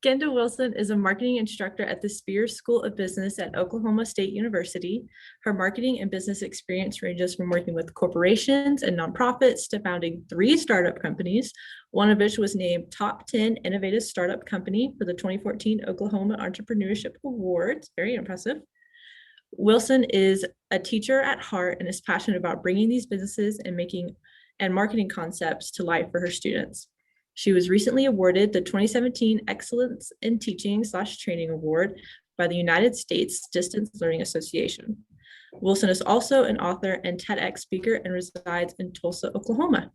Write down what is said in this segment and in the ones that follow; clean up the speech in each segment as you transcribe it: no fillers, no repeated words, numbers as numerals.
Kendall Wilson is a marketing instructor at the Spears School of Business at Oklahoma State University. Her marketing and business experience ranges from working with corporations and nonprofits to founding 3 startup companies, one of which was named Top 10 Innovative Startup Company for the 2014 Oklahoma Entrepreneurship Awards. Very impressive. Wilson is a teacher at heart and is passionate about bringing these businesses and marketing concepts to life for her students. She was recently awarded the 2017 Excellence in Teaching/Training Award by the United States Distance Learning Association. Wilson is also an author and TEDx speaker and resides in Tulsa, Oklahoma.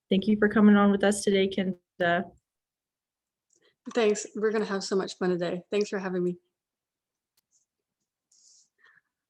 Thank you for coming on with us today, Kendra. Thanks. We're going to have so much fun today. Thanks for having me.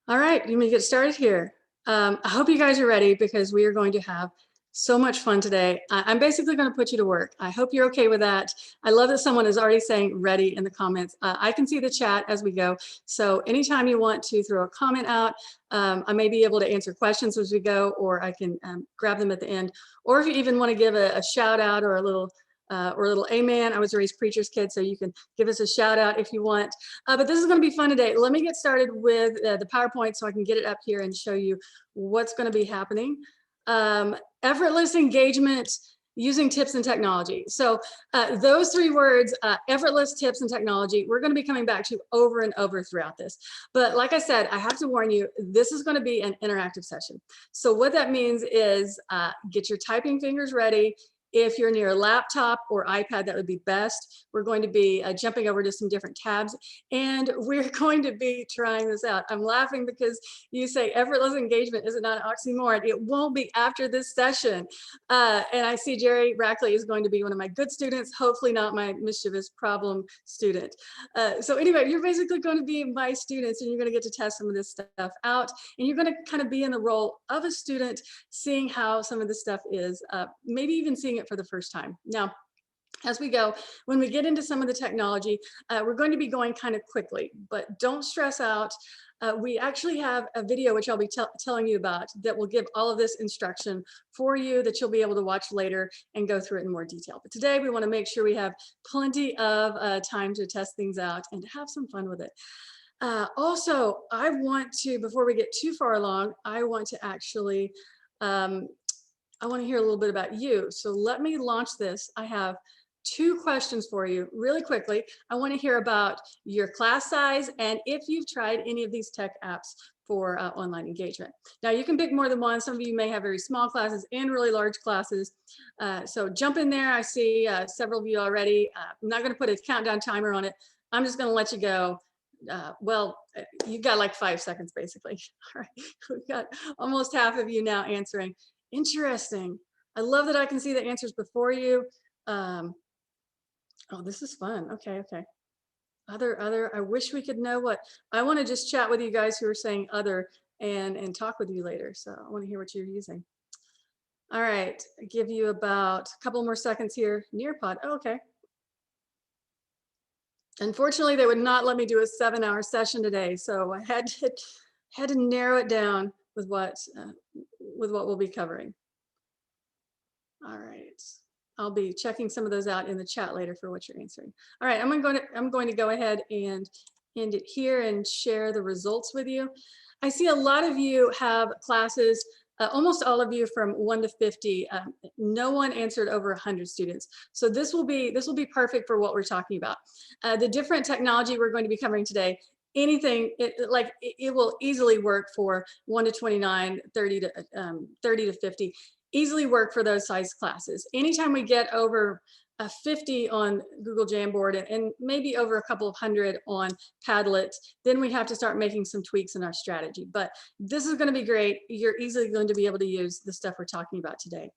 All right, you may get started here. I hope you guys are ready because we are going to have so much fun today. I'm basically going to put you to work. I hope you're okay with that. I love that someone is already saying ready in the comments. I can see the chat as we go. So anytime you want to throw a comment out, I may be able to answer questions as we go, or I can grab them at the end. Or if you even want to give a shout out or a little amen. I was raised preacher's kid, so you can give us a shout out if you want. But this is going to be fun today. Let me get started with the PowerPoint so I can get it up here and show you what's going to be happening. Effortless engagement using tips and technology. So those 3 words, effortless, tips, and technology, we're going to be coming back to over and over throughout this. But like I said, I have to warn you, this is going to be an interactive session. So what that means is get your typing fingers ready. If you're near a laptop or iPad, that would be best. We're going to be jumping over to some different tabs, and we're going to be trying this out. I'm laughing because you say effortless engagement. Is it not an oxymoron? It won't be after this session. And I see Jerry Rackley is going to be one of my good students, hopefully not my mischievous problem student. So anyway, you're basically going to be my students, and you're going to get to test some of this stuff out, and you're going to kind of be in the role of a student, seeing how some of this stuff is, maybe even seeing it for the first time. Now, as we go, when we get into some of the technology, we're going to be going kind of quickly, but don't stress out. We actually have a video which I'll be telling you about that will give all of this instruction for you that you'll be able to watch later and go through it in more detail. But today we want to make sure we have plenty of time to test things out and to have some fun with it. Also, I want to, before we get too far along, I want to actually I want to hear a little bit about you. So let me launch this. I have 2 questions for you really quickly. I want to hear about your class size and if you've tried any of these tech apps for online engagement. Now you can pick more than one. Some of you may have very small classes and really large classes. So jump in there. I see several of you already. I'm not going to put a countdown timer on it. I'm just going to let you go. Well, you've got like 5 seconds basically. All right, we've got almost half of you now answering. Interesting. I love that I can see the answers before you. Oh, this is fun. Okay. Other, I wish we could know what, I want to just chat with you guys who are saying other and talk with you later. So I want to hear what you're using. All right, I'll give you about a couple more seconds here. Nearpod. Oh, okay. Unfortunately, they would not let me do a 7-hour session today, so I had to narrow it down with what we'll be covering. All right, I'll be checking some of those out in the chat later for what you're answering. All right, I'm going to go ahead and end it here and share the results with you. I see a lot of you have classes, almost all of you from 1 to 50. No one answered over 100 students. So this will be perfect for what we're talking about. The different technology we're going to be covering today, anything, it will easily work for 1 to 29, 30 to 50, easily work for those size classes. Anytime we get over 50 on Google Jamboard and maybe over a couple of 100 on Padlet, then we have to start making some tweaks in our strategy. But this is going to be great. You're easily going to be able to use the stuff we're talking about today.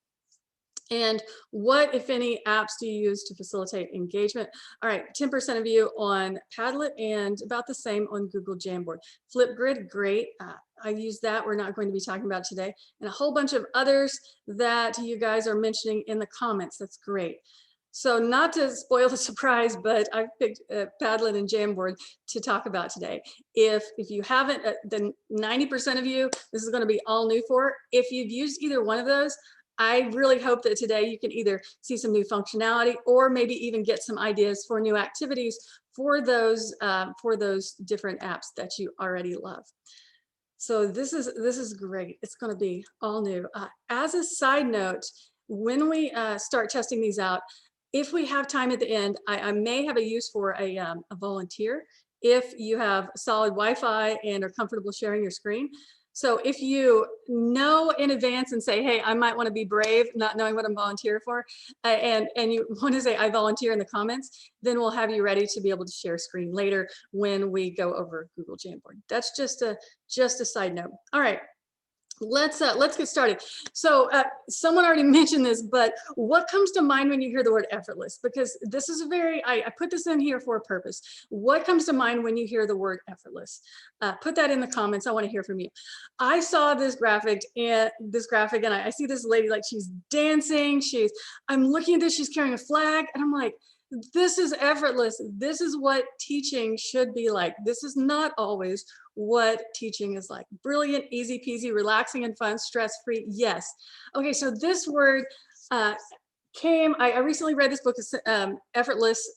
And what, if any, apps do you use to facilitate engagement? All right, 10% of you on Padlet and about the same on Google Jamboard. Flipgrid, great. I use that. We're not going to be talking about today. And a whole bunch of others that you guys are mentioning in the comments. That's great. So not to spoil the surprise, but I've picked Padlet and Jamboard to talk about today. If you haven't, then 90% of you, this is going to be all new for. If you've used either one of those, I really hope that today you can either see some new functionality or maybe even get some ideas for new activities for those different apps that you already love. So this is great. It's going to be all new. As a side note, when we start testing these out, if we have time at the end, I may have a use for a volunteer if you have solid Wi-Fi and are comfortable sharing your screen. So if you know in advance and say, hey, I might want to be brave, not knowing what I'm volunteering for, and you want to say I volunteer in the comments, then we'll have you ready to be able to share screen later when we go over Google Jamboard. That's just a side note. All right. Let's get started. So someone already mentioned this, but what comes to mind when you hear the word effortless? Because this is a very, I put this in here for a purpose. What comes to mind when you hear the word effortless? Put that in the comments. I want to hear from you. I saw this graphic and I see this lady, like she's dancing. I'm looking at this, she's carrying a flag, and I'm like, this is effortless. This is what teaching should be like. This is not always what teaching is like. Brilliant, easy peasy, relaxing and fun, stress-free, yes. Okay, so this word came, I recently read this book, Effortless,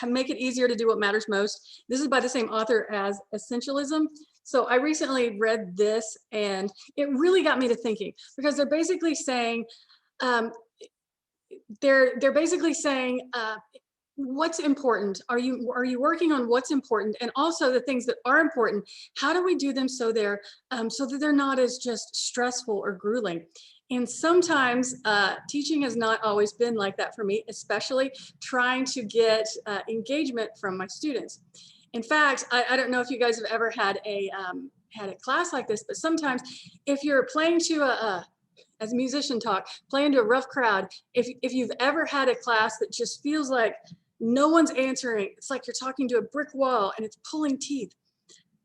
Make It Easier to Do What Matters Most. This is by the same author as Essentialism. So I recently read this and it really got me to thinking, because they're basically saying, what's important? Are you working on what's important, and also the things that are important? How do we do them so that they're not as just stressful or grueling? And sometimes teaching has not always been like that for me, especially trying to get engagement from my students. In fact, I don't know if you guys have ever had a class like this, but sometimes if you're playing to as a musician talk, playing to a rough crowd, if you've ever had a class that just feels like no one's answering, it's like you're talking to a brick wall and it's pulling teeth.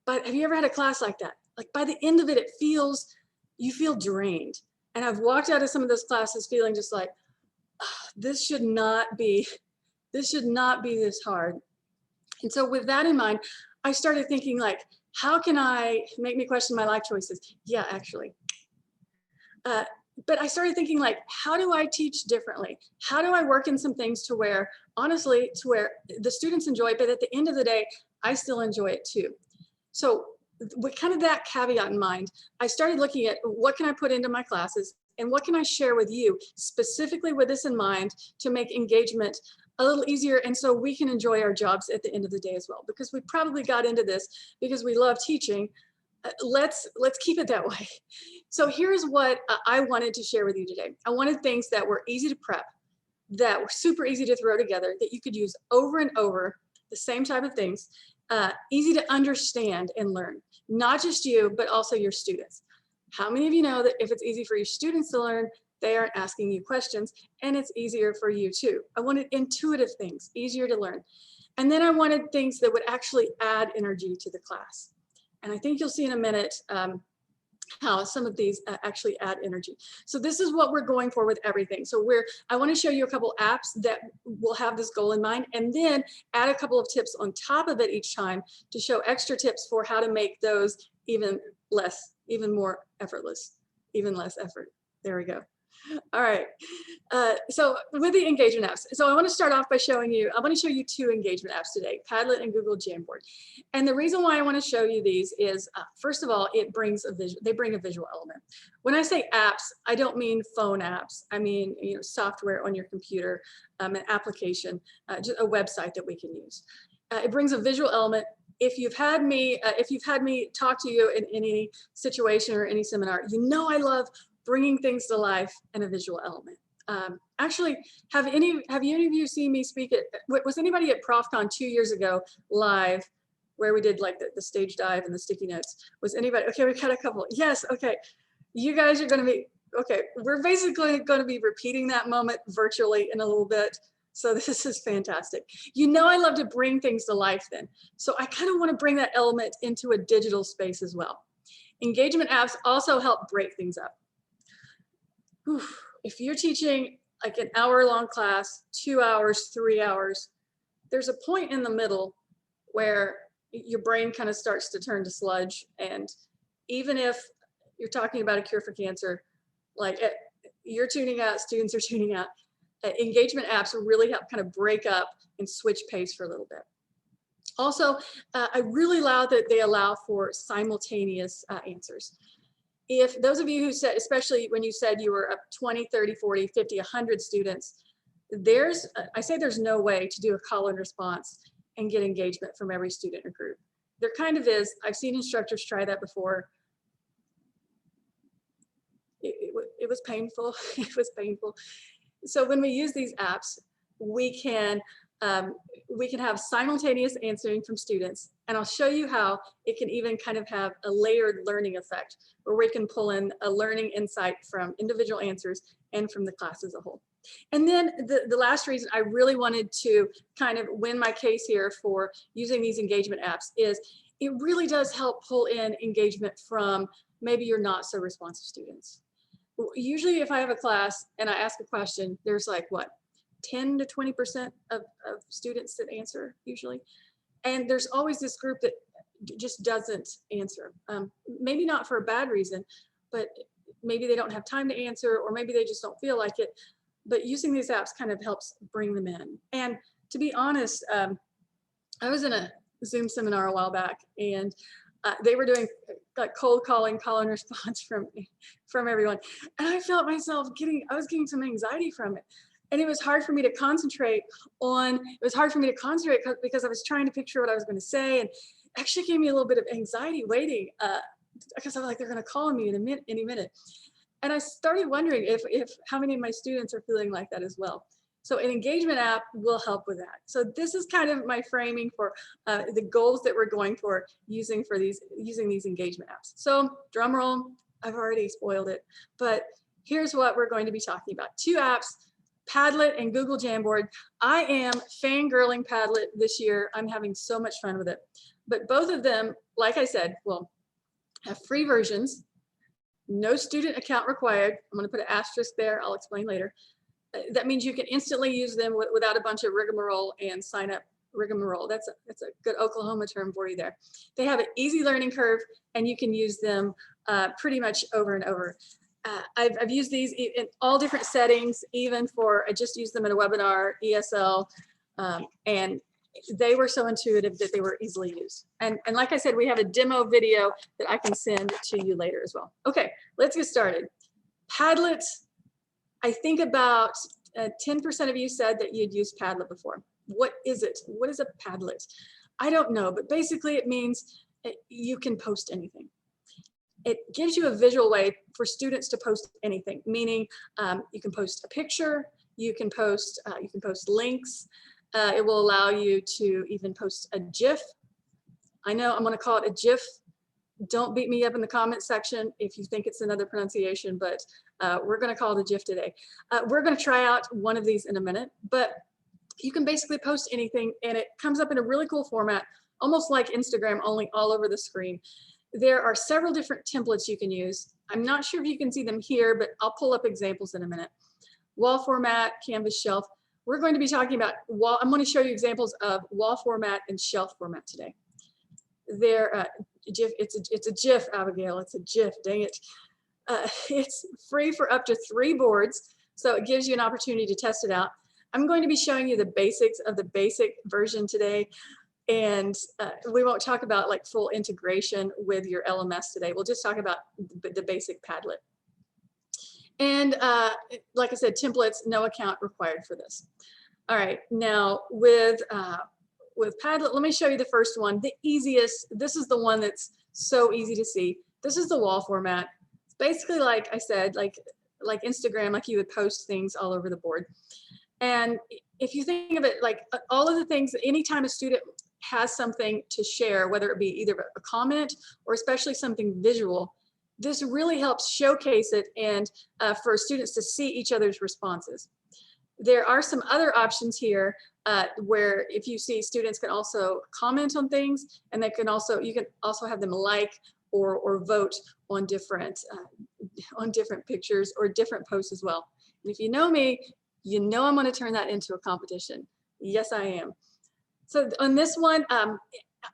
But have you ever had a class like that? Like by the end of it, you feel drained. And I've walked out of some of those classes feeling just like, oh, this should not be this hard. And so with that in mind, I started thinking, like, how can I make me question my life choices? Yeah, actually. But I started thinking, like, how do I teach differently? How do I work in some things to where, honestly, to where the students enjoy it, but at the end of the day, I still enjoy it too. So with kind of that caveat in mind, I started looking at what can I put into my classes and what can I share with you specifically with this in mind to make engagement a little easier, and so we can enjoy our jobs at the end of the day as well, because we probably got into this because we love teaching. Let's keep it that way. So here's what I wanted to share with you today. I wanted things that were easy to prep, that were super easy to throw together, that you could use over and over, the same type of things, easy to understand and learn, not just you, but also your students. How many of you know that if it's easy for your students to learn, they aren't asking you questions, and it's easier for you too? I wanted intuitive things, easier to learn. And then I wanted things that would actually add energy to the class. And I think you'll see in a minute how some of these actually add energy. So this is what we're going for with everything. So I want to show you a couple apps that will have this goal in mind, and then add a couple of tips on top of it each time to show extra tips for how to make those even more effortless, even less effort. There we go. All right. So with the engagement apps, so I want to start off by showing you, I want to show you two engagement apps today, Padlet and Google Jamboard. And the reason why I want to show you these is, first of all, they bring a visual element. When I say apps, I don't mean phone apps. I mean, software on your computer, an application, just a website that we can use. It brings a visual element. If you've had me talk to you in any situation or any seminar, you know I love bringing things to life in a visual element. Actually, have any of you seen me speak was anybody at ProfCon 2 years ago live, where we did like the stage dive and the sticky notes? Was anybody? Okay, we got a couple. Yes, okay. You guys are gonna be, okay, we're basically gonna be repeating that moment virtually in a little bit. So this is fantastic. You know I love to bring things to life then. So I kind of want to bring that element into a digital space as well. Engagement apps also help break things up. If you're teaching like an hour-long class, 2 hours, 3 hours, there's a point in the middle where your brain kind of starts to turn to sludge. And even if you're talking about a cure for cancer, like you're tuning out, students are tuning out. Engagement apps really help kind of break up and switch pace for a little bit. Also, I really love that they allow for simultaneous answers. If those of you who said, especially when you said you were up 20, 30, 40, 50, 100 students, I say there's no way to do a call and response and get engagement from every student or group. There kind of is. I've seen instructors try that before. It was painful. It was painful. So when we use these apps, we can have simultaneous answering from students, and I'll show you how it can even kind of have a layered learning effect where we can pull in a learning insight from individual answers and from the class as a whole. And then the last reason I really wanted to kind of win my case here for using these engagement apps is it really does help pull in engagement from maybe your not so responsive students. Usually if I have a class and I ask a question, there's like what, 10 to 20% of students that answer usually. And there's always this group that just doesn't answer. Maybe not for a bad reason, but maybe they don't have time to answer, or maybe they just don't feel like it. But using these apps kind of helps bring them in. And to be honest, I was in a Zoom seminar a while back, and they were doing like cold calling, call and response from everyone. And I felt myself I was getting some anxiety from it. And it was hard for me to concentrate because I was trying to picture what I was going to say. And actually gave me a little bit of anxiety waiting because I was like, they're going to call me any minute. And I started wondering if how many of my students are feeling like that as well. So an engagement app will help with that. So this is kind of my framing for the goals that we're going for using these engagement apps. So drum roll, I've already spoiled it, but here's what we're going to be talking about. 2 apps, Padlet and Google Jamboard. I am fangirling Padlet this year. I'm having so much fun with it. But both of them, like I said, will have free versions, no student account required. I'm going to put an asterisk there. I'll explain later. That means you can instantly use them without a bunch of rigmarole and sign up rigmarole. That's a good Oklahoma term for you there. They have an easy learning curve, and you can use them pretty much over and over. I've used these in all different settings, even I just used them in a webinar, ESL, and they were so intuitive that they were easily used. And like I said, we have a demo video that I can send to you later as well. Okay, let's get started. Padlet, I think about 10% of you said that you'd used Padlet before. What is it? What is a Padlet? I don't know, but basically it means you can post anything. It gives you a visual way for students to post anything, meaning you can post a picture, you can post links. It will allow you to even post a GIF. I know I'm going to call it a GIF. Don't beat me up in the comment section if you think it's another pronunciation, but we're going to call it a GIF today. We're going to try out one of these in a minute, but you can basically post anything, and it comes up in a really cool format, almost like Instagram, only all over the screen. There are several different templates you can use. I'm not sure if you can see them here, but I'll pull up examples in a minute. Wall format, canvas, shelf. We're going to be talking about I'm going to show you examples of wall format and shelf format today. GIF, it's a GIF, Abigail. It's a GIF, dang it. It's free for up to 3 boards, so it gives you an opportunity to test it out. I'm going to be showing you the basics of the basic version today. And we won't talk about like full integration with your LMS today. We'll just talk about the basic Padlet. And like I said, templates, no account required for this. All right, now with Padlet, let me show you the first one, the easiest. This is the one that's so easy to see. This is the wall format. It's basically, like I said, like Instagram, like you would post things all over the board. And if you think of it, like all of the things, anytime a student has something to share, whether it be either a comment or especially something visual, this really helps showcase it and for students to see each other's responses. There are some other options here where if you see, students can also comment on things, and you can also have them like or vote on different pictures or different posts as well. And if you know me, you know I'm going to turn that into a competition. Yes, I am. So on this one,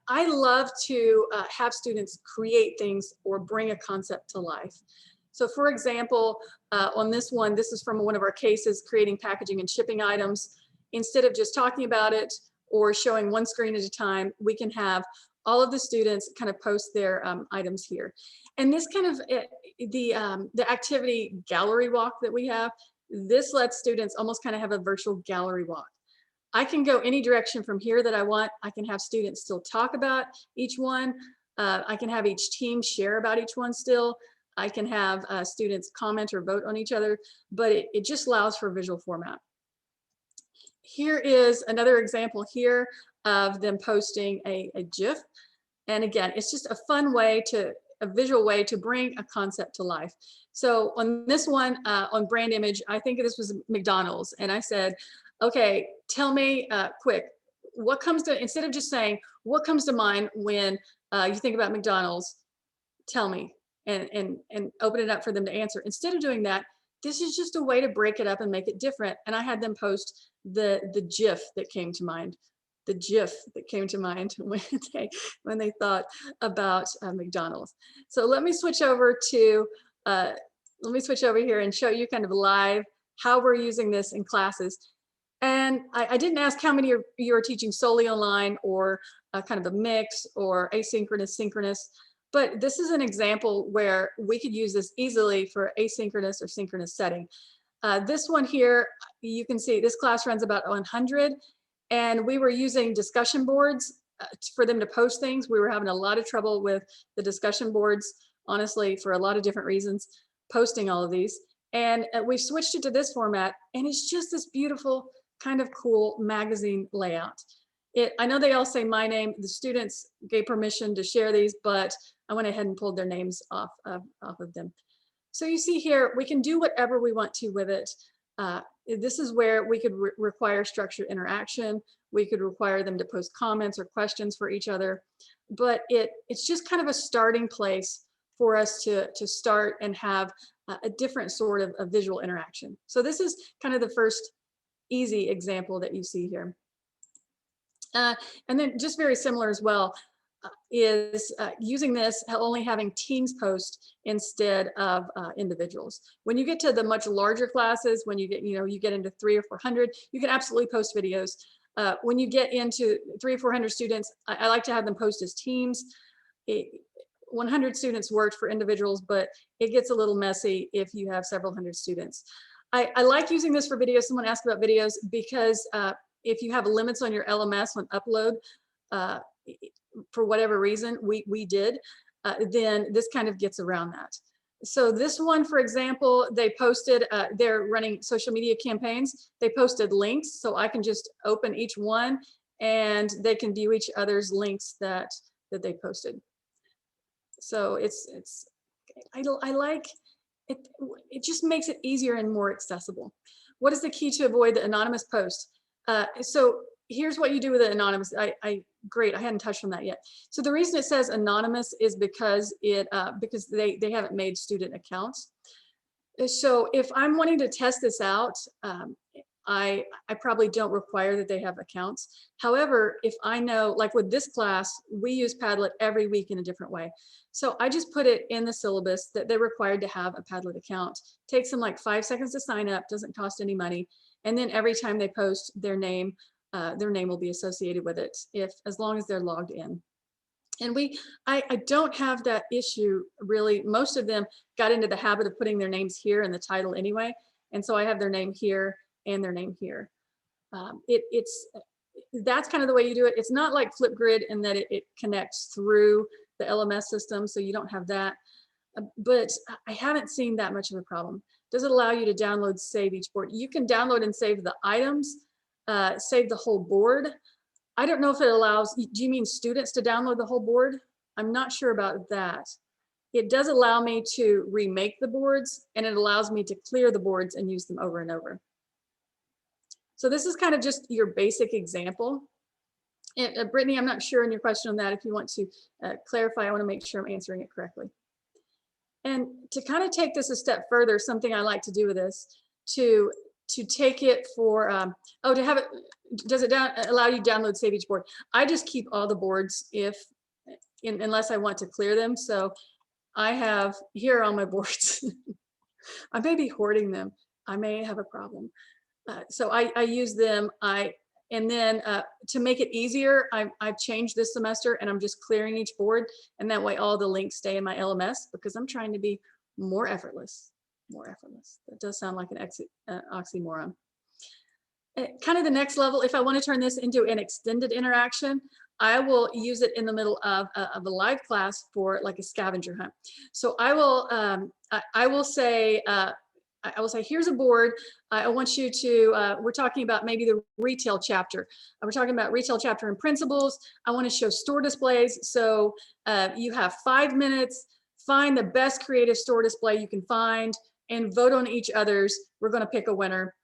I love to have students create things or bring a concept to life. So for example, on this one, this is from one of our cases, creating packaging and shipping items. Instead of just talking about it or showing one screen at a time, we can have all of the students kind of post their items here. And this kind of, the activity gallery walk that we have, this lets students almost kind of have a virtual gallery walk. I can go any direction from here that I want. I can have students still talk about each one. I can have each team share about each one still. I can have students comment or vote on each other, but it just allows for visual format. Here is another example here of them posting a GIF. And again, it's just a fun way a visual way to bring a concept to life. So on this one, on brand image, I think this was McDonald's. And I said, okay, tell me quick, what comes to, instead of just saying, what comes to mind when you think about McDonald's, tell me, and open it up for them to answer. Instead of doing that, this is just a way to break it up and make it different. And I had them post the GIF that came to mind. The GIF that came to mind when they thought about McDonald's. So let me switch over to here and show you kind of live how we're using this in classes. And I didn't ask how many of you are teaching solely online or kind of a mix or asynchronous, synchronous, but this is an example where we could use this easily for asynchronous or synchronous setting. This one here, you can see this class runs about 100. And we were using discussion boards for them to post things. We were having a lot of trouble with the discussion boards, honestly, for a lot of different reasons, posting all of these. And we switched it to this format, and it's just this beautiful, kind of cool magazine layout. I know they all say my name. The students gave permission to share these, but I went ahead and pulled their names off of them. So you see here, we can do whatever we want to with it. This is where we could require structured interaction. We could require them to post comments or questions for each other, but it's just kind of a starting place for us to start and have a different sort of a visual interaction. So this is kind of the first easy example that you see here. And then just very similar as well is using this, only having teams post instead of individuals. When you get to the much larger classes, when you get into 300 or 400, you can absolutely post videos. When you get into 300 or 400 students, I like to have them post as teams. 100 students worked for individuals, but it gets a little messy if you have several hundred students. I like using this for videos. Someone asked about videos because if you have limits on your LMS on upload, for whatever reason, we did, then this kind of gets around that. So this one, for example, they posted, they're running social media campaigns. They posted links, so I can just open each one and they can view each other's links that they posted. So I like it. It just makes it easier and more accessible. What is the key to avoid the anonymous post? So here's what you do with the anonymous. Great, I hadn't touched on that yet. So the reason it says anonymous is because because they haven't made student accounts. So if I'm wanting to test this out, I probably don't require that they have accounts. However, if I know, like with this class, we use Padlet every week in a different way. So I just put it in the syllabus that they're required to have a Padlet account. Takes them like 5 seconds to sign up, doesn't cost any money. And then every time they post their name will be associated with it, as long as they're logged in. And I don't have that issue really. Most of them got into the habit of putting their names here in the title anyway. And so I have their name here and their name here. That's kind of the way you do it. It's not like Flipgrid in that it connects through the LMS system, so you don't have that. But I haven't seen that much of a problem. Does it allow you to download, save each board? You can download and save the items, save the whole board. I don't know if it allows, do you mean students to download the whole board? I'm not sure about that. It does allow me to remake the boards, and it allows me to clear the boards and use them over and over. So this is kind of just your basic example. And Brittany, I'm not sure in your question on that. If you want to clarify, I want to make sure I'm answering it correctly. And to kind of take this a step further, something I like to do with this, to take it for, to have it, does it allow you to download, save each board? I just keep all the boards unless I want to clear them. So I have here on my boards. I may be hoarding them. I may have a problem. So I use them. And then to make it easier, I've changed this semester and I'm just clearing each board. And that way all the links stay in my LMS because I'm trying to be more effortless. More effortless. That does sound like an oxymoron. Kind of the next level, if I want to turn this into an extended interaction, I will use it in the middle of a live class for like a scavenger hunt. So I will say, here's a board. I want you to, we're talking about maybe the retail chapter. We're talking about retail chapter and principles. I want to show store displays. So you have 5 minutes, find the best creative store display you can find and vote on each other's. We're going to pick a winner.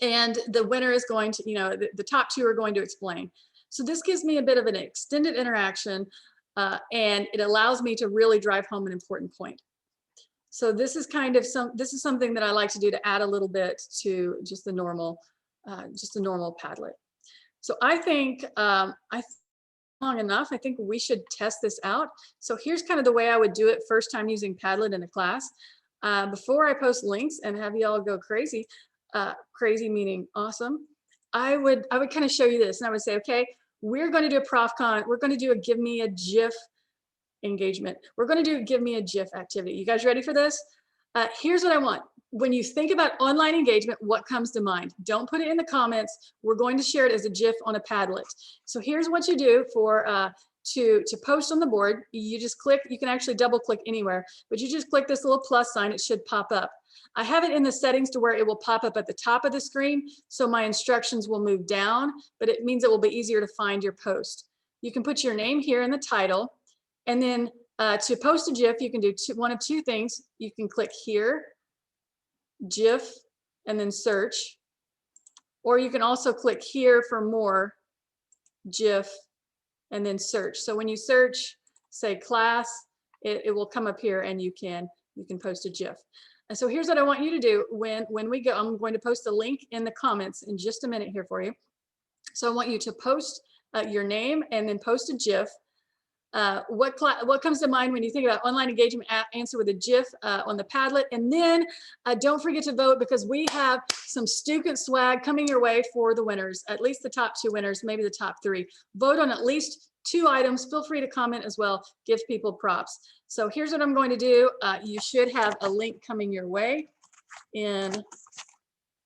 And the winner is going to, the top 2 are going to explain. So this gives me a bit of an extended interaction and it allows me to really drive home an important point. So this is something that I like to do to add a little bit to just the normal Padlet. So I think long enough, I think we should test this out. So here's kind of the way I would do it first time using Padlet in a class. Before I post links and have y'all go crazy, crazy meaning awesome, I would kind of show you this and I would say, okay, we're going to do a ProfCon. We're going to do a give me a GIF engagement. We're going to do give me a GIF activity. You guys ready for this? Here's what I want. When you think about online engagement, what comes to mind? Don't put it in the comments. We're going to share it as a GIF on a Padlet. So here's what you do for to post on the board. You just click, you can actually double click anywhere, but you just click this little plus sign, it should pop up. I have it in the settings to where it will pop up at the top of the screen, so my instructions will move down, but it means it will be easier to find your post. You can put your name here in the title, and then to post a GIF, you can do one of 2 things. You can click here, GIF, and then search, or you can also click here for more, GIF, and then search. So when you search, say class, it will come up here and you can post a GIF. And so here's what I want you to do when we go. I'm going to post a link in the comments in just a minute here for you. So I want you to post your name and then post a GIF. What comes to mind when you think about online engagement? Answer with a GIF on the Padlet. And then don't forget to vote because we have some student swag coming your way for the winners, at least the top 2 winners, maybe the top 3. Vote on at least 2 items. Feel free to comment as well. Give people props. So here's what I'm going to do. You should have a link coming your way. In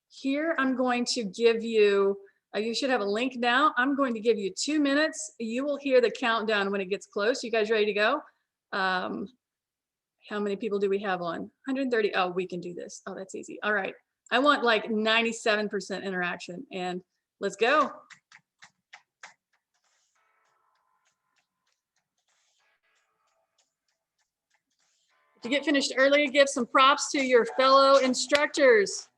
here, I'm going to give you, you should have a link now. I'm going to give you 2 minutes. You will hear the countdown when it gets close. You guys ready to go? How many people do we have on? 130. Oh, we can do this. Oh, that's easy. All right. I want like 97% interaction and let's go. To get finished early, give some props to your fellow instructors.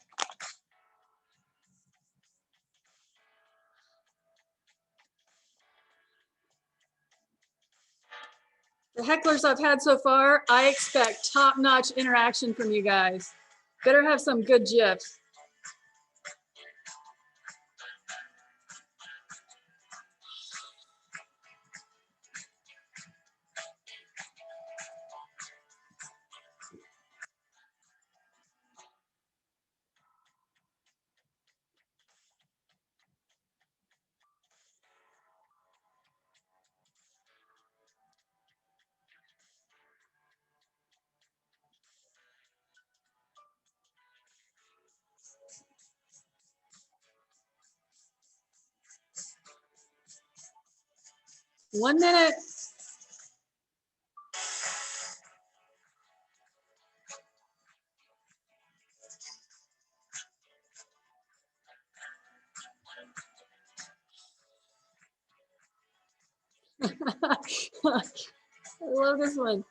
The hecklers I've had so far, I expect top-notch interaction from you guys. Better have some good GIFs. One minute. I love this one.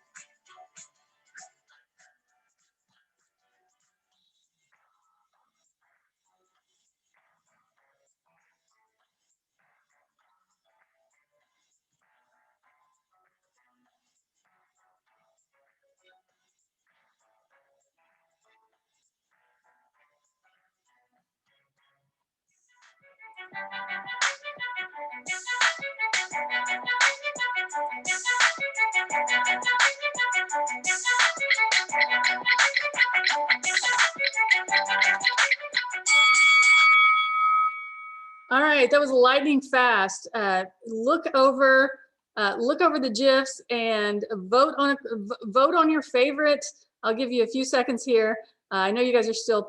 right, that was lightning fast. Look over the GIFs and vote on your favorite. I'll give you a few seconds here. I know you guys are still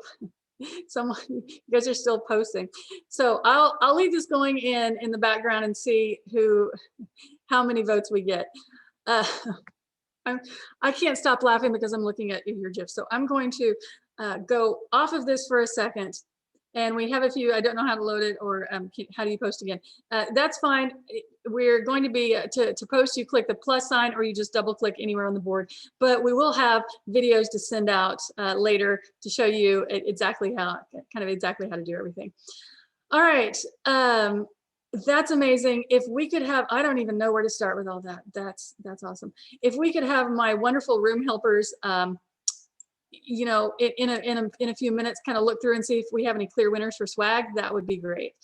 you guys are still posting, so I'll leave this going in the background and see how many votes we get. I can't stop laughing because I'm looking at your GIF. So I'm going to go off of this for a second. And we have a few, I don't know how to load it, or how do you post again? That's fine. We're going to be, to post, you click the plus sign, or you just double click anywhere on the board. But we will have videos to send out later to show you exactly how to do everything. All right. That's amazing. If we could have, I don't even know where to start with all that. That's awesome. If we could have my wonderful room helpers, you know, in a few minutes, kind of look through and see if we have any clear winners for swag, that would be great.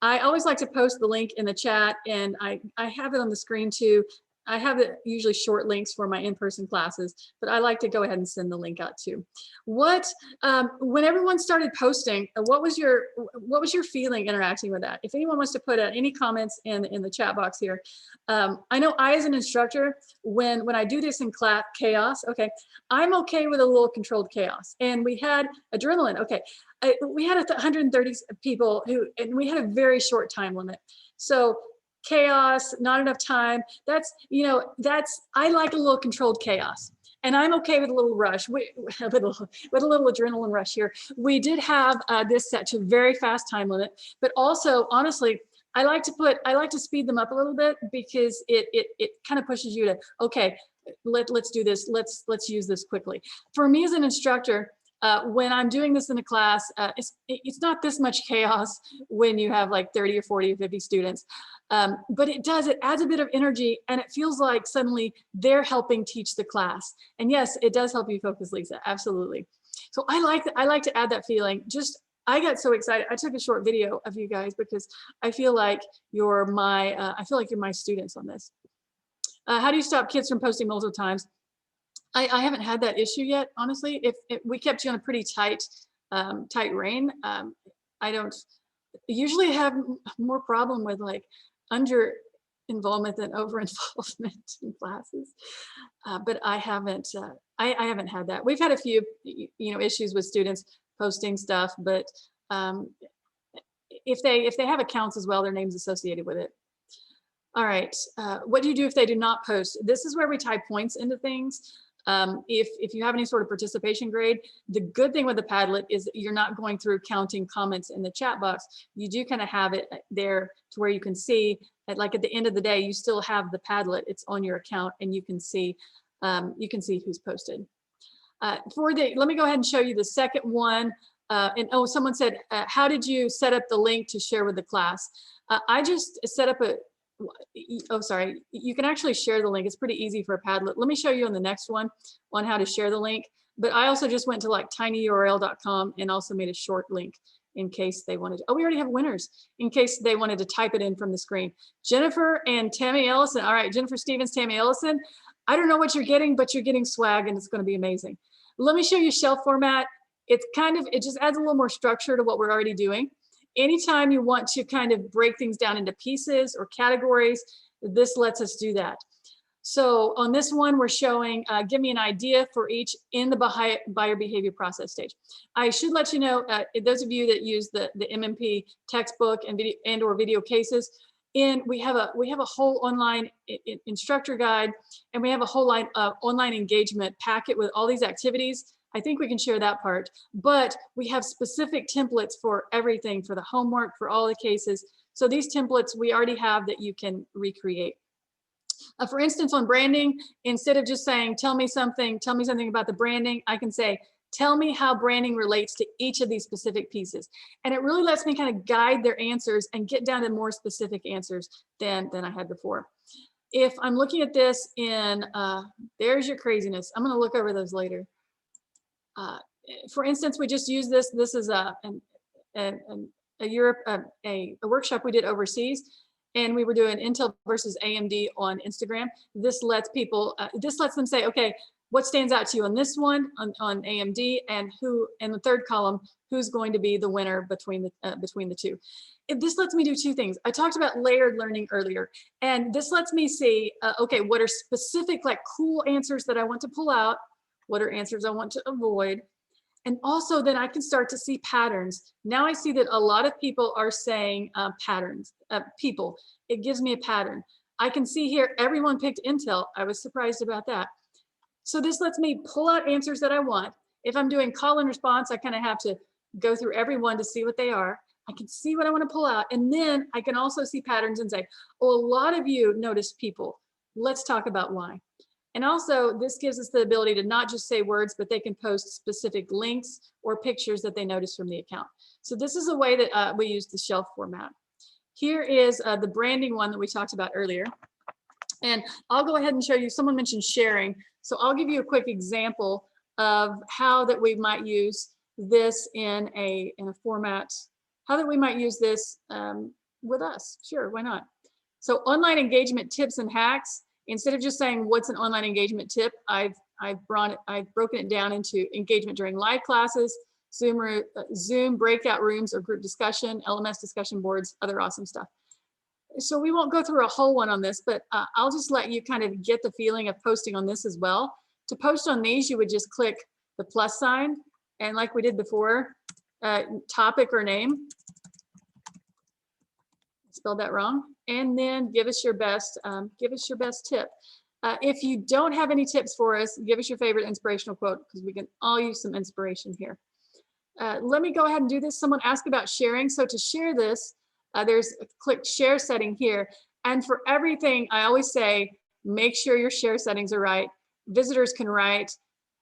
I always like to post the link in the chat, and I have it on the screen too. I have it usually short links for my in-person classes, but I like to go ahead and send the link out too. When everyone started posting, what was your feeling interacting with that? If anyone wants to put any comments in the chat box here. I know I, as an instructor, when I do this in class chaos, okay, I'm okay with a little controlled chaos. And we had adrenaline, okay. We had 130 people and we had a very short time limit. So chaos, not enough time. I like a little controlled chaos, and I'm okay with a little rush, with a little adrenaline rush here. We did have this set to a very fast time limit, but also, honestly, I like to speed them up a little bit, because it kind of pushes you to, okay, let's do this. Let's use this quickly. For me as an instructor, when I'm doing this in a class, it's not this much chaos when you have like 30 or 40 or 50 students, but it adds a bit of energy, and it feels like suddenly they're helping teach the class. And yes, it does help you focus, Lisa, absolutely. So I like to add that feeling. I got so excited. I took a short video of you guys because I feel like you're my students on this. How do you stop kids from posting multiple times? I haven't had that issue yet, honestly. If we kept you on a pretty tight rein, I don't usually have more problem with like under involvement than over involvement in classes. But I haven't had that. We've had a few issues with students posting stuff, but if they have accounts as well, their name's associated with it. All right, what do you do if they do not post? This is where we tie points into things. If you have any sort of participation grade, the good thing with the Padlet is that you're not going through counting comments in the chat box. You do kind of have it there to where you can see, like at the end of the day, you still have the Padlet. It's on your account, and you can see who's posted. Let me go ahead and show you the second one. And oh, someone said, how did you set up the link to share with the class? I just set up sorry, you can actually share the link. It's pretty easy for a Padlet. Let me show you on the next one on how to share the link. But I also just went to like tinyurl.com and also made a short link in case they wanted to. Oh, we already have winners in case they wanted to type it in from the screen. Jennifer and Tammy Ellison. All right, Jennifer Stevens, Tammy Ellison. I don't know what you're getting, but you're getting swag, and it's going to be amazing. Let me show you shelf format. It just adds a little more structure to what we're already doing. Anytime you want to kind of break things down into pieces or categories, this lets us do that. So on this one, we're showing, give me an idea for each in the buyer behavior process stage. I should let you know, those of you that use the MMP textbook and or video cases, we have a whole online instructor guide, and we have a whole online engagement packet with all these activities. I think we can share that part, but we have specific templates for everything, for the homework, for all the cases. So these templates we already have that you can recreate. For instance, on branding, instead of just saying, tell me something about the branding, I can say, tell me how branding relates to each of these specific pieces. And it really lets me kind of guide their answers and get down to more specific answers than I had before. If I'm looking at this in, there's your craziness. I'm gonna look over those later. For instance, we just use this. This is a workshop we did overseas, and we were doing Intel versus AMD on Instagram. This lets people, this lets them say, okay, what stands out to you on this one on AMD, and who in the third column, who's going to be the winner between the two. This lets me do two things. I talked about layered learning earlier, and this lets me see, okay, what are specific, like cool answers that I want to pull out? What are answers I want to avoid? And also then I can start to see patterns. Now I see that a lot of people are saying patterns, people. It gives me a pattern. I can see here, everyone picked Intel. I was surprised about that. So this lets me pull out answers that I want. If I'm doing call and response, I kind of have to go through everyone to see what they are. I can see what I want to pull out. And then I can also see patterns and say, oh, a lot of you notice people. Let's talk about why. And also this gives us the ability to not just say words, but they can post specific links or pictures that they notice from the account. So this is a way that we use the shelf format. Here is the branding one that we talked about earlier. And I'll go ahead and show you, someone mentioned sharing. So I'll give you a quick example of how that we might use this in a format, how that we might use this with us. Sure, why not? So online engagement tips and hacks. Instead of just saying what's an online engagement tip, I've broken it down into engagement during live classes, Zoom breakout rooms or group discussion, LMS discussion boards, other awesome stuff. So we won't go through a whole one on this, but I'll just let you kind of get the feeling of posting on this as well. To post on these, you would just click the plus sign, and like we did before, topic or name. Spelled that wrong. And then give us your best tip. If you don't have any tips for us, give us your favorite inspirational quote, because we can all use some inspiration here. Let me go ahead and do this. Someone asked about sharing. So to share this, there's a click share setting here. And for everything, I always say, make sure your share settings are right. Visitors can write.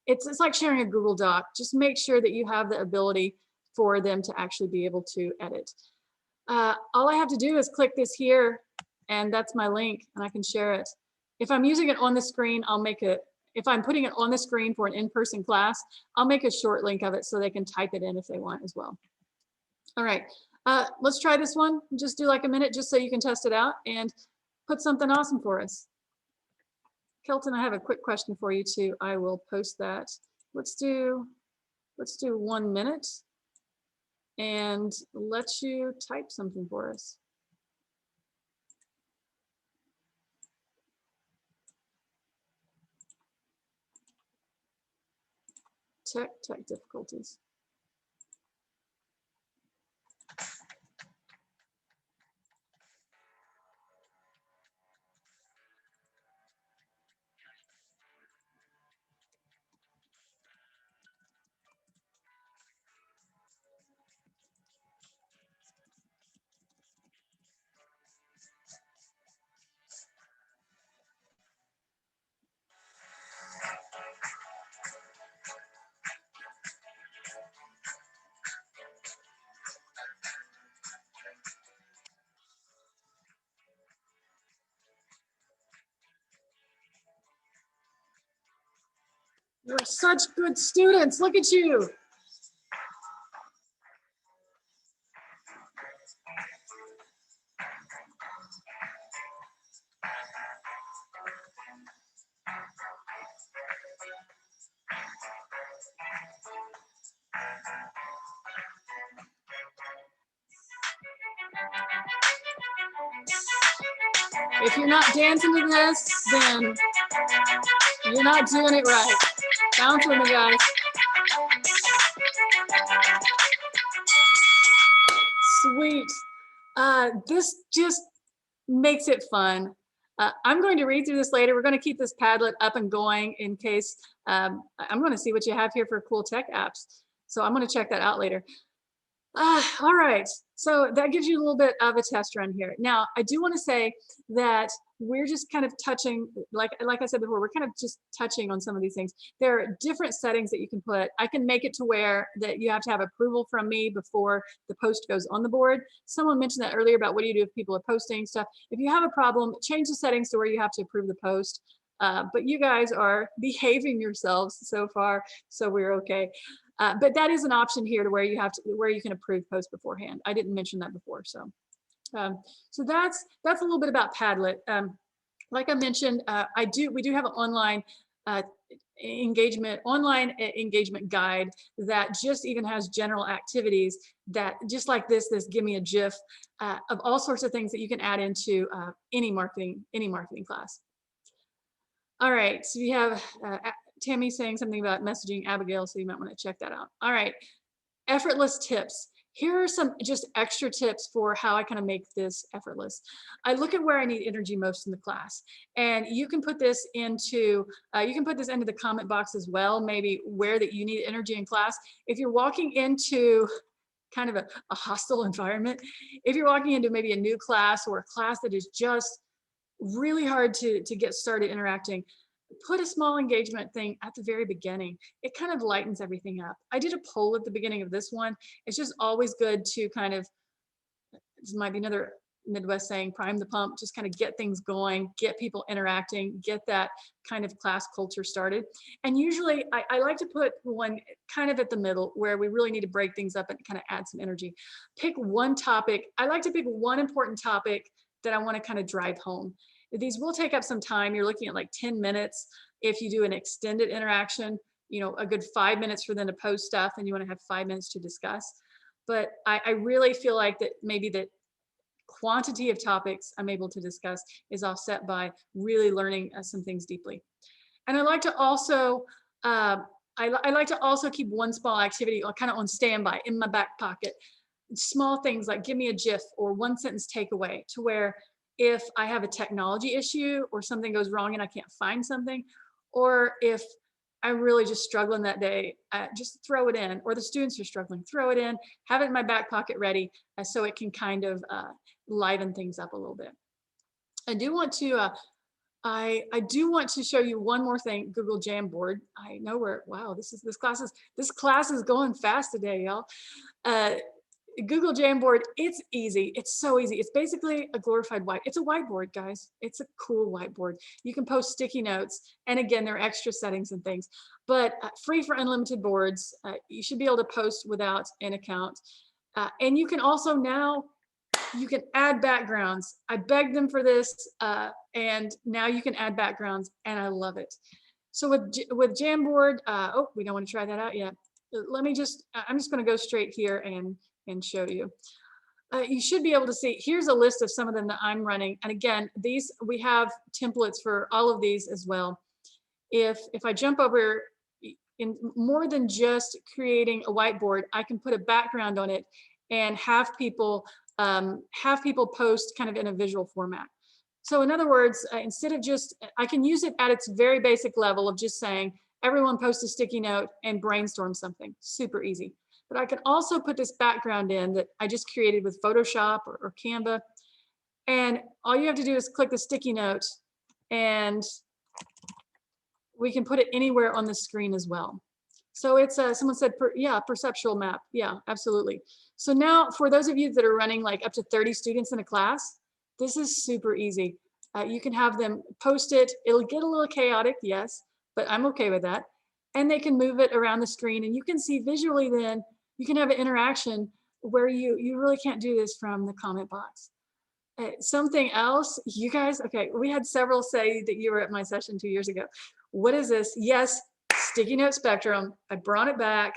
It's like sharing a Google Doc. Just make sure that you have the ability for them to actually be able to edit. All I have to do is click this here, and that's my link, and I can share it. If I'm using it on the screen, if I'm putting it on the screen for an in-person class, I'll make a short link of it so they can type it in if they want as well. All right, let's try this one. Just do like a minute just so you can test it out and put something awesome for us. Kelton, I have a quick question for you too. I will post that. Let's do 1 minute. And let you type something for us. Tech difficulties. You're such good students. Look at you. If you're not dancing to this, then you're not doing it right. Bounce with me, guys. Sweet. This just makes it fun. I'm going to read through this later. We're going to keep this Padlet up and going in case I'm going to see what you have here for cool tech apps. So I'm going to check that out later. All right, so that gives you a little bit of a test run here. Now, I do want to say that we're just kind of touching, like I said before, we're kind of just touching on some of these things. There are different settings that you can put. I can make it to where that you have to have approval from me before the post goes on the board. Someone mentioned that earlier about what do you do if people are posting stuff. If you have a problem, change the settings to where you have to approve the post. But you guys are behaving yourselves so far, so we're okay. But that is an option here to where you can approve posts beforehand. I didn't mention that before, so that's a little bit about Padlet. Like I mentioned, we do have an online engagement, online engagement guide that just even has general activities that just like this give me a GIF of all sorts of things that you can add into any marketing class. All right, so we have Tammy saying something about messaging Abigail, so you might want to check that out. All right, effortless tips. Here are some just extra tips for how I kind of make this effortless. I look at where I need energy most in the class, and you can put this into the comment box as well, maybe where that you need energy in class. If you're walking into kind of a hostile environment, if you're walking into maybe a new class or a class that is just really hard to get started interacting, put a small engagement thing at the very beginning. It kind of lightens everything up. I did a poll at the beginning of this one. It's just always good to kind of, this might be another Midwest saying, prime the pump, just kind of get things going, get people interacting, get that kind of class culture started. And usually I like to put one kind of at the middle where we really need to break things up and kind of add some energy. Pick one topic. I like to pick one important topic that I want to kind of drive home. These will take up some time. You're looking at like 10 minutes. If you do an extended interaction, you know, a good 5 minutes for them to post stuff, and you want to have 5 minutes to discuss. But I really feel like that maybe that quantity of topics I'm able to discuss is offset by really learning some things deeply. And I like to also, I like to also keep one small activity kind of on standby in my back pocket. Small things like give me a GIF or one sentence takeaway, to where if I have a technology issue or something goes wrong and I can't find something, or if I'm really just struggling that day, just throw it in, or the students are struggling, throw it in, have it in my back pocket ready so it can kind of liven things up a little bit. I do want to I do want to show you one more thing, Google Jamboard. I know wow, this class is going fast today, y'all. Google Jamboard, it's easy. It's so easy. It's basically a glorified it's a whiteboard, guys. It's a cool whiteboard. You can post sticky notes. And again, there are extra settings and things, but free for unlimited boards. You should be able to post without an account. And you can also now, you can add backgrounds. I begged them for this, and now you can add backgrounds, and I love it. So with Jamboard, oh, we don't want to try that out yet. Let me just, I'm just going to go straight here and show you. You should be able to see, here's a list of some of them that I'm running. And again, these, we have templates for all of these as well. If I jump over, in more than just creating a whiteboard, I can put a background on it and have people post kind of in a visual format. So in other words, instead of just, I can use it at its very basic level of just saying, everyone post a sticky note and brainstorm something, super easy. But I can also put this background in that I just created with Photoshop or Canva. And all you have to do is click the sticky note, and we can put it anywhere on the screen as well. So it's, someone said, yeah, perceptual map. Yeah, absolutely. So now for those of you that are running like up to 30 students in a class, this is super easy. You can have them post it. It'll get a little chaotic, yes, but I'm okay with that. And they can move it around the screen, and you can see visually then, you can have an interaction where you really can't do this from the comment box. Something else, you guys, okay, we had several say that you were at my session 2 years ago. What is this? Yes, sticky note spectrum. I brought it back.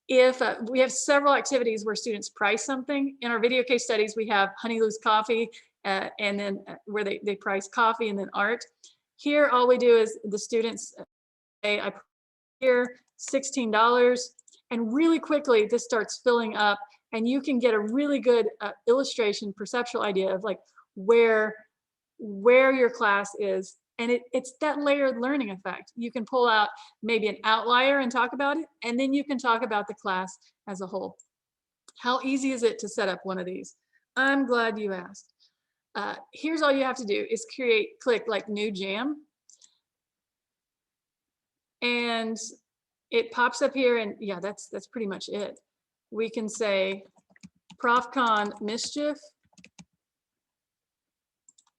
If we have several activities where students price something. In our video case studies, we have Honey Lou's Coffee, and then where they price coffee, and then art. Here, all we do is the students say, I here $16, and really quickly this starts filling up, and you can get a really good illustration, perceptual idea of like where your class is. And it's that layered learning effect. You can pull out maybe an outlier and talk about it, and then you can talk about the class as a whole. How easy is it to set up one of these? I'm glad you asked. Here's all you have to do is click like new jam, and it pops up here, and yeah, that's pretty much it. We can say ProfCon mischief,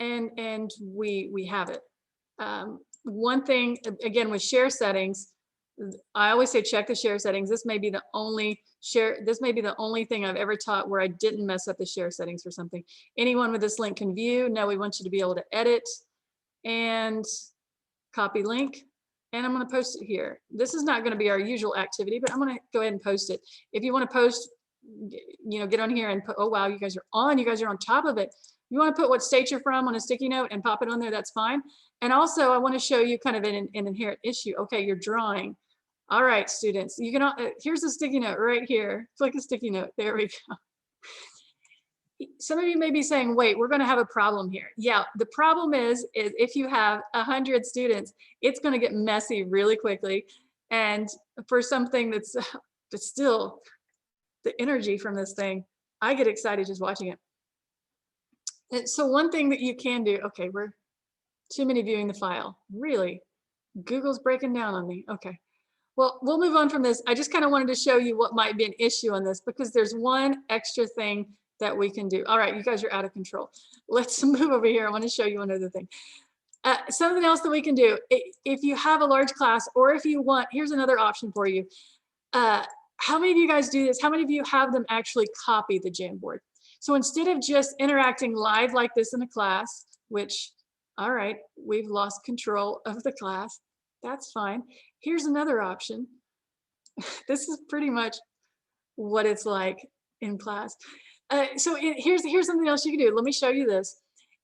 and we have it. One thing again with share settings, I always say check the share settings. This may be the only thing I've ever taught where I didn't mess up the share settings for something. Anyone with this link can view. Now we want you to be able to edit and copy link. and I'm going to post it here. This is not going to be our usual activity, but I'm going to go ahead and post it. If you want to post, get on here and put, oh, wow, you guys are on top of it. You want to put what state you're from on a sticky note and pop it on there, that's fine. And also I want to show you kind of an inherent issue. Okay, you're drawing. All right, students, you can, here's a sticky note right here. Click a sticky note, there we go. Some of you may be saying, wait, we're going to have a problem here. Yeah, the problem is if you have 100 students, it's going to get messy really quickly. And for something that's still the energy from this thing, I get excited just watching it. And so one thing that you can do, okay, we're too many viewing the file. Really? Google's breaking down on me. Okay. Well, we'll move on from this. I just kind of wanted to show you what might be an issue on this because there's one extra thing that we can do. All right, you guys are out of control. Let's move over here. I want to show you another thing. Something else that we can do, if you have a large class or if you want, here's another option for you. How many of you guys do this? How many of you have them actually copy the Jamboard? So instead of just interacting live like this in a class, which, all right, we've lost control of the class. That's fine. Here's another option. This is pretty much what it's like in class. So here's something else you can do. Let me show you this.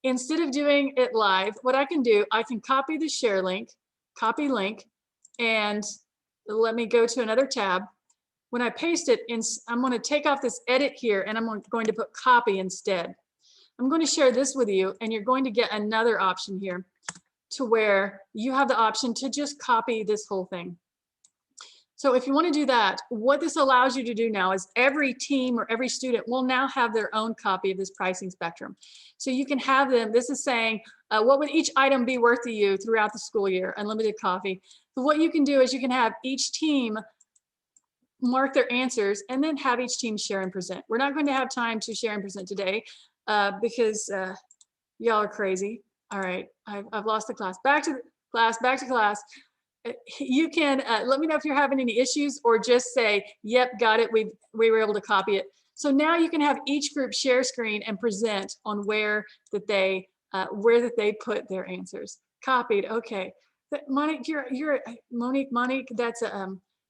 Instead of doing it live, what I can do, I can copy the share link, copy link, and let me go to another tab. When I paste it, I'm going to take off this edit here, and I'm going to put copy instead. I'm going to share this with you, and you're going to get another option here to where you have the option to just copy this whole thing. So if you want to do that, what this allows you to do now is every team or every student will now have their own copy of this pricing spectrum. So you can have them, this is saying, what would each item be worth to you throughout the school year, unlimited coffee. So what you can do is you can have each team mark their answers and then have each team share and present. We're not going to have time to share and present today because y'all are crazy. All right, I've lost the class. Back to class. You can let me know if you're having any issues or just say, yep, got it. We were able to copy it. So now you can have each group share screen and present on where that they put their answers. Copied. Okay. Monique, Monique, that's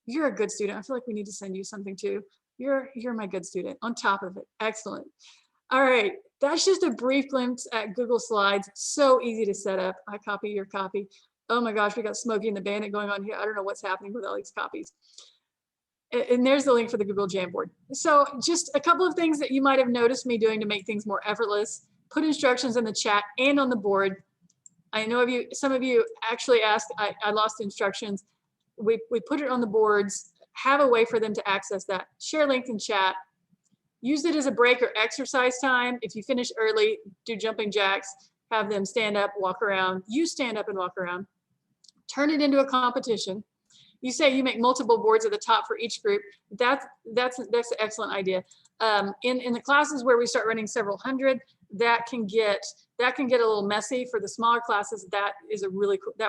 you're a good student. I feel like we need to send you something too. You're my good student on top of it. Excellent. All right. That's just a brief glimpse at Google Slides. So easy to set up. I copy your copy. Oh my gosh, we got Smokey and the Bandit going on here. I don't know what's happening with all these copies. And there's the link for the Google Jamboard. So just a couple of things that you might have noticed me doing to make things more effortless. Put instructions in the chat and on the board. I know some of you actually asked, I lost instructions. We put it on the boards, have a way for them to access that. Share link in chat. Use it as a break or exercise time. If you finish early, do jumping jacks, have them stand up, walk around. You stand up and walk around. Turn it into a competition. You say you make multiple boards at the top for each group. That's an excellent idea. In the classes where we start running several hundred, that can get a little messy. For the smaller classes, that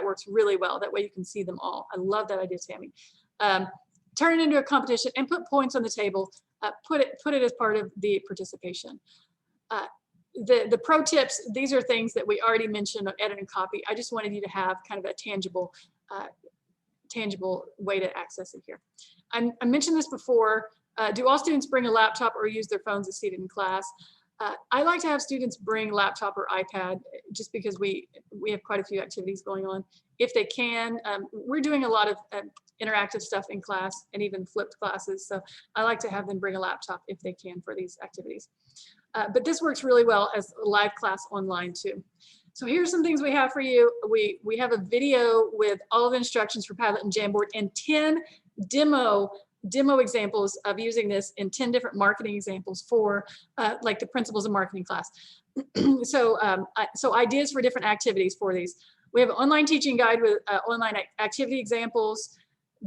works really well. That way you can see them all. I love that idea, Tammy. Turn it into a competition and put points on the table. Put it as part of the participation. The pro tips, these are things that we already mentioned on edit and copy. I just wanted you to have kind of a tangible way to access it here. I mentioned this before. Do all students bring a laptop or use their phones as seated in class? I like to have students bring laptop or iPad just because we have quite a few activities going on. If they can, we're doing a lot of interactive stuff in class and even flipped classes. So I like to have them bring a laptop if they can for these activities. But this works really well as a live class online too. So here's some things we have for you. We have a video with all of the instructions for Padlet and Jamboard and 10 demo examples of using this in 10 different marketing examples for like the principles of marketing class. So ideas for different activities for these. We have an online teaching guide with online activity examples,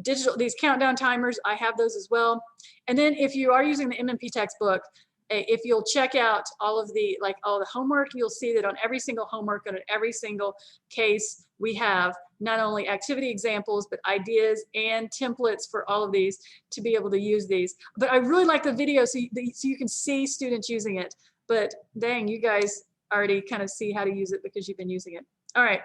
these countdown timers. I have those as well. And then if you are using the MMP textbook, if you'll check out all the homework, you'll see that on every single homework and on every single case, we have not only activity examples, but ideas and templates for all of these to be able to use these. But I really like the video so you can see students using it. But dang, you guys already kind of see how to use it because you've been using it. All right.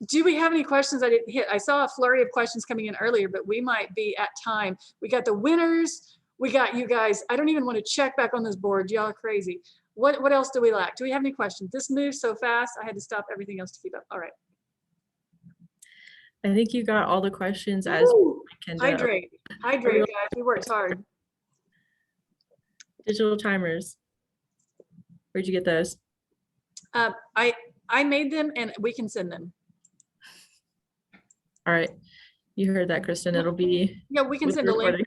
Do we have any questions I didn't hit? I saw a flurry of questions coming in earlier, but we might be at time. We got the winners. We got you guys. I don't even want to check back on this board. Y'all are crazy. What else do we lack? Do we have any questions? This moves so fast. I had to stop everything else to keep up. All right. I think you got all the questions as Woo! Kendra. Hydrate, guys. We worked hard. Digital timers. Where'd you get those? I made them and we can send them. All right. You heard that, Kristen. It'll be. Yeah, we can with send a link. recording.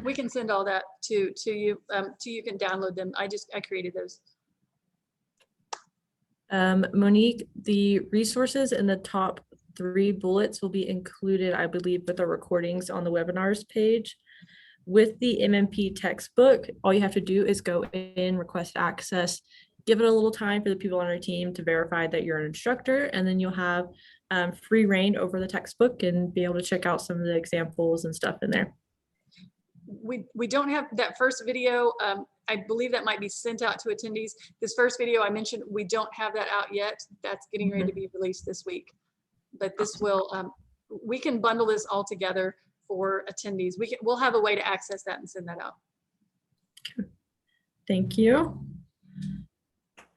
We can send all that to you. You can download them. I created those. Monique, the resources in the top 3 bullets will be included, I believe, with the recordings on the webinars page. With the MMP textbook, all you have to do is go in, request access, give it a little time for the people on our team to verify that you're an instructor, and then you'll have free reign over the textbook and be able to check out some of the examples and stuff in there. We don't have that first video. I believe that might be sent out to attendees. This first video I mentioned, we don't have that out yet. That's getting ready to be released this week. But this will, we can bundle this all together for attendees. We'll have a way to access that and send that out. Thank you.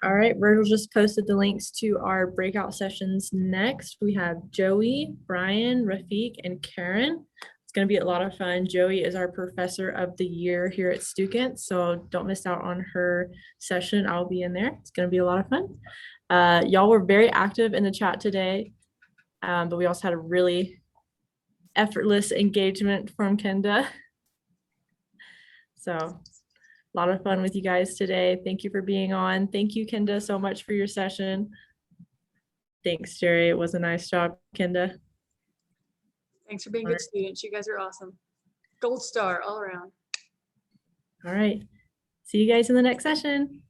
All right, Virgil just posted the links to our breakout sessions next. We have Joey, Brian, Rafiq, and Karen. It's going to be a lot of fun. Joey is our Professor of the Year here at Stukent, so don't miss out on her session. I'll be in there. It's going to be a lot of fun. Y'all were very active in the chat today, but we also had a really effortless engagement from Kenda. So a lot of fun with you guys today. Thank you for being on. Thank you, Kenda, so much for your session. Thanks, Jerry. It was a nice job, Kenda. Thanks for being good students. You guys are awesome. Gold star all around. All right. See you guys in the next session.